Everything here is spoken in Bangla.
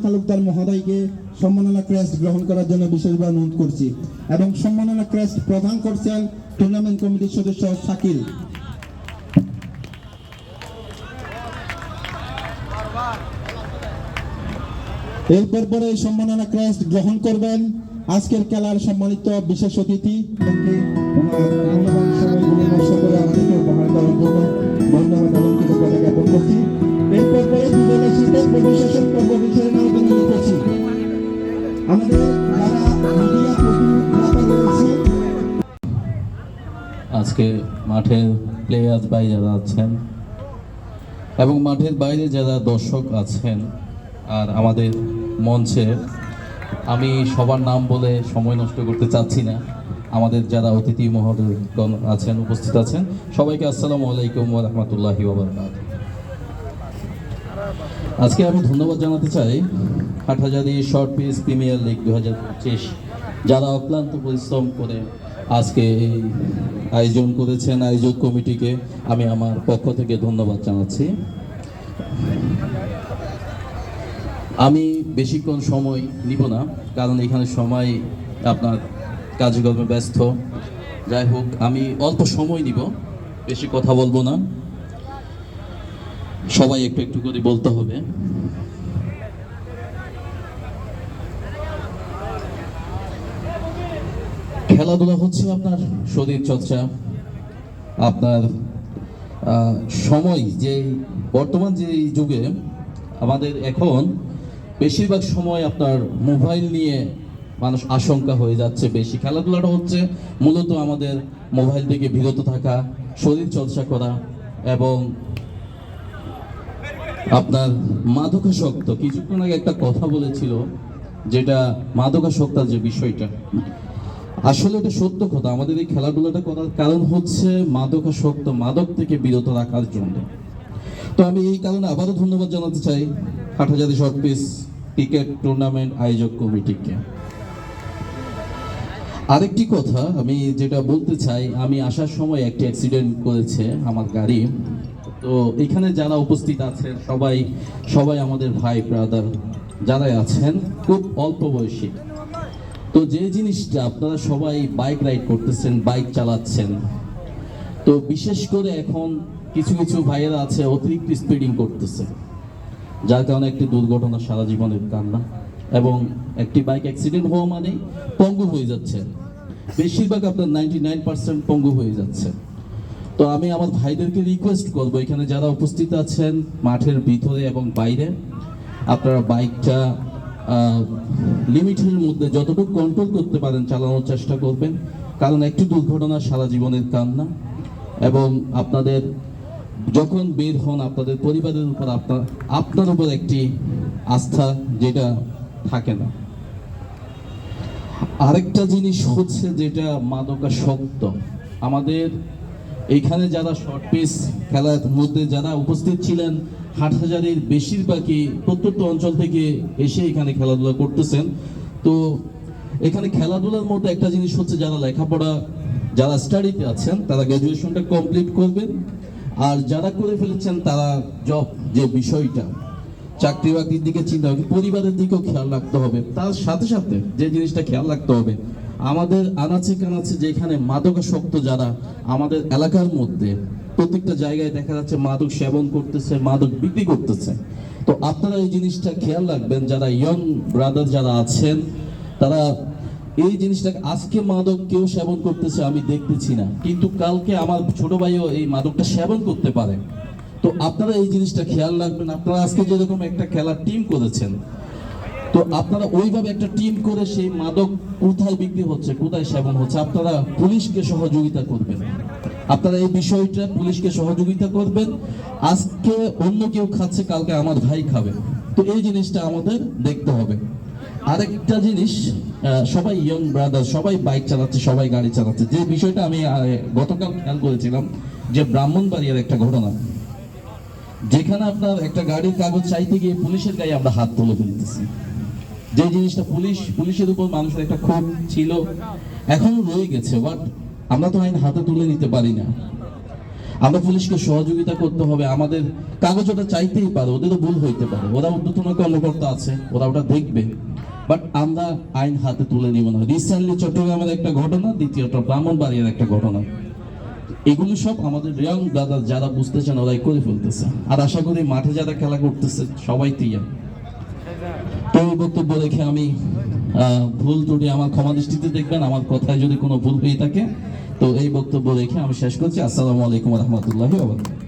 তালুকদার মহোদয়কে সম্মাননা ক্রেস্ট গ্রহণ করার জন্য বিশেষভাবে অনুরোধ করছি এবং সম্মাননা ক্রেস্ট প্রদান করছেন টুর্নামেন্ট কমিটির সদস্য শাকিল। এরপর পরে সম্মাননা ক্রেস্ট গ্রহণ করবেন আজকের খেলার সম্মানিত বিশেষ অতিথি এরপর পরে দুজনের সাথে পরিবেশন পর্ব বিষয়ে আলোচনা করছি। আমাদের যারা মিডিয়া প্রতিনিধি রয়েছে আজকে মাঠের প্লেয়ার্স ভাই যারা আছেন এবং মাঠের বাইরে যারা দর্শক আছেন আর আমাদের মঞ্চে, আমি সবার নাম বলে সময় নষ্ট করতে চাচ্ছি না। আমাদের যারা অতিথি মহোদয়গণ আছেন, উপস্থিত আছেন, সবাইকে আসসালামু আলাইকুম ওয়া রাহমাতুল্লাহি ওয়া বারাকাতুহু। আজকে আমি ধন্যবাদ জানাতে চাই Hathazari short pitch premier league 2025 যারা অক্লান্ত পরিশ্রম করে আজকে এই আয়োজন করেছেন। আয়োজক কমিটিকে আমি আমার পক্ষ থেকে ধন্যবাদ জানাচ্ছি। আমি বেশিক্ষণ সময় নিব না, কারণ এখানে সময় আপনার কাজকর্মে ব্যস্ত। যাই হোক, আমি অল্প সময় নিব, বেশি কথা বলবো না। সবাই একটু একটু করে বলতে হবে। খেলাধুলা হচ্ছে আপনার শরীর চর্চা, আপনার সময় যে বর্তমান যে যুগে আমাদের এখন বেশিরভাগ সময় আপনার মোবাইল নিয়ে মানুষ আশঙ্কা হয়ে যাচ্ছে বেশি। খেলাধুলাটা হচ্ছে মূলত আমাদের মোবাইল থেকে বিরত থাকা, শরীর চর্চা করা এবং আপনার মাদকাসক্ত। কিছুক্ষণ আগে একটা কথা বলেছিল, যেটা মাদকাসক্তার যে বিষয়টা, আসলে এটা সত্য কথা। আমাদের এই খেলাধুলাটা করার কারণ হচ্ছে মাদকাসক্ত, মাদক থেকে বিরত রাখার জন্য। তো আমি এই কারণে আবারও ধন্যবাদ জানাতে চাই Hathazari short pitch cricket tournament আয়োজক কমিটিকে। আরেকটি কথা আমি যেটা বলতে চাই, আমি আসার সময় একটি অ্যাক্সিডেন্ট করেছে আমার গাড়ি। তো এখানে যারা উপস্থিত আছেন সবাই আমাদের ভাই ব্রাদার যারাই আছেন, খুব অল্প বয়সী। তো যে জিনিসটা আপনারা সবাই বাইক রাইড করতেছেন, বাইক চালাচ্ছেন, তো বিশেষ করে এখন কিছু কিছু ভাইয়েরা আছে অতিরিক্ত স্পিডিং করতেছে, যার কারণে একটি দুর্ঘটনা সারা জীবনের কান্না। এবং একটি বাইক অ্যাক্সিডেন্ট হওয়া মানে পঙ্গু হয়ে যাচ্ছে, বেশিরভাগ আপনার 99% পঙ্গু হয়ে যাচ্ছে। তো আমি আমার ভাইদেরকে রিকোয়েস্ট করবো, এখানে যারা উপস্থিত আছেন মাঠের ভিতরে এবং বাইরে, আপনারা বাইকটা লিমিটের মধ্যে যতটুকু কন্ট্রোল করতে পারেন চালানোর চেষ্টা করবেন, কারণ একটি দুর্ঘটনা সারা জীবনের কান্না। এবং আপনাদের যখন বের হন, আপনাদের পরিবারের উপর আপনার উপর একটি আস্থা যেটা থাকে না। আরেকটা জিনিস হচ্ছে যেটা মাদকাসক্ত। আমাদের এইখানে যারা শর্ট পিচ খেলার মধ্যে যারা উপস্থিত ছিলেন, হাটহাজারীর বেশিরভাগই প্রত্যন্ত অঞ্চল থেকে এসে এখানে খেলাধুলা করতেছেন। তো এখানে খেলাধুলার মধ্যে একটা জিনিস হচ্ছে, যারা লেখাপড়া, যারা স্টাডিতে আছেন তারা গ্র্যাজুয়েশনটা কমপ্লিট করবেন, আর যারা করে ফেলেছেন তারা জব যে বিষয়টা, চাকরি বাকরির দিকে চিন্তা হবে, পরিবারের দিকেও খেয়াল রাখতে হবে। তার সাথে সাথে যে জিনিসটা খেয়াল রাখতে হবে, আমাদের আনাচে কানাচে যেখানে মাদকাসক্ত যারা আমাদের এলাকার মধ্যে প্রত্যেকটা জায়গায় দেখা যাচ্ছে মাদক সেবন করতেছে, মাদক বিক্রি করতেছে। তো আপনারা এই জিনিসটা খেয়াল রাখবেন, যারা ইয়ং ব্রাদার যারা আছেন তারা এই জিনিসটাকে, আজকে মাদক কেউ সেবন করতেছে আমি দেখতেছি না, কিন্তু কালকে আমার ছোট ভাইও এই মাদকটা সেবন করতে পারে। তো আপনারা এই জিনিসটা খেয়াল রাখবেন। আপনারা আজকে যেরকম একটা খেলার টিম করেছেন, তো আপনারা ওইভাবে একটা টিম করে সেই মাদক কোথায় বিক্রি হচ্ছে, কোথায় সেবন হচ্ছে, আপনারা পুলিশকে সহযোগিতা করবেন। আপনারা এই বিষয়টা পুলিশকে সহযোগিতা করবেন। আজকে অন্য কেউ খাচ্ছে, কালকে আমার ভাই খাবে। তো এই জিনিসটা আমাদের দেখতে হবে। আরেকটা জিনিস, সবাই ইয়ং ব্রাদার, সবাই বাইক চালাচ্ছে, সবাই গাড়ি চালাচ্ছে। যে বিষয়টা আমি গতকাল খেয়াল করেছিলাম, যে ব্রাহ্মণবাড়িয়ার একটা ঘটনা, যেখানে আপনার একটা গাড়ির কাগজ চাইতে গিয়ে পুলিশের গায়ে আমরা হাত তুলে ফেলতেছি। যে জিনিসটা পুলিশের উপর মানুষের একটা ক্ষোভ ছিল, এখনো রয়ে গেছে, বাট আমরা তো আইন হাতে তুলে নিতে পারি না। আমরা পুলিশকে সহযোগিতা করতে হবে। আমাদের কাগজ ওটা চাইতেই পারে, ওদেরও ভুল হইতে পারে, ওরা ঊর্ধ্বতন কর্মকর্তা আছে, ওরা ওটা দেখবে, বাট আমরা আইন হাতে তুলে নিব না। রিসেন্টলি চট্টগ্রামের একটা ঘটনা, দ্বিতীয়টা ব্রাহ্মণবাড়িয়ার একটা ঘটনা, এগুলো সব আমাদের রিয়াং ব্রাদার যারা বুঝতেছেন ওরাই করে ফেলতেছে। আর আশা করি মাঠে যারা খেলা করতেছে সবাই তিয়া। তো এই বক্তব্য রেখে আমি ভুল ত্রুটি আমার ক্ষমা দৃষ্টিতে দেখবেন, আমার কথায় যদি কোনো ভুল হয়ে থাকে তো এই বক্তব্য রেখে আমি শেষ করছি। আসসালামু আলাইকুম ওয়া রাহমাতুল্লাহি ওয়া বারাকাতুহু।